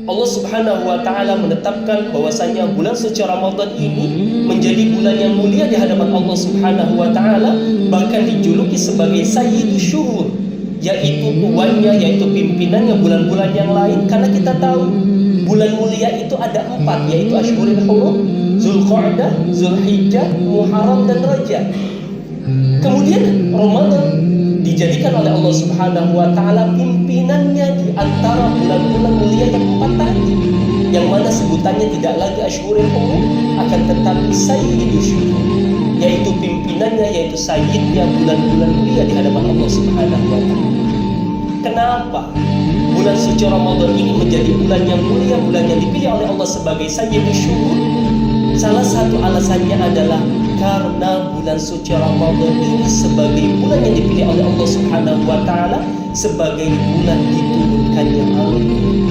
Allah Subhanahu wa Ta'ala menetapkan bahwasanya bulan suci Ramadan ini menjadi bulan yang mulia di hadapan Allah Subhanahu wa Ta'ala, bahkan dijuluki sebagai Sayyidus Syuhur, yaitu tuannya, yaitu pimpinannya bulan-bulan yang lain. Karena kita tahu bulan mulia itu ada 4, yaitu Ashhurul Hurum, Zulqa'dah, Zulhijjah, Muharram, dan Rajab. Kemudian Ramadan dijadikan oleh Allah Subhanahu wa Ta'ala pimpinannya di antara bulan-bulan mulia yang 4 tadi, yang mana sebutannya tidak lagi Ashhurul Hurum, akan tetapi Sayyidus Syuhur, yaitu pimpinannya, yaitu sayyidnya bulan-bulan mulia di hadapan Allah Subhanahu wa Ta'ala. Kenapa bulan suci Ramadan ini menjadi bulan yang mulia, bulan yang dipilih oleh Allah sebagai Sayyidus Syuhur? Salah satu alasannya adalah karena bulan suci Ramadan ini sebagai bulan yang dipilih oleh Allah Subhanahu wa Ta'ala sebagai bulan diturunkannya Al-Quran.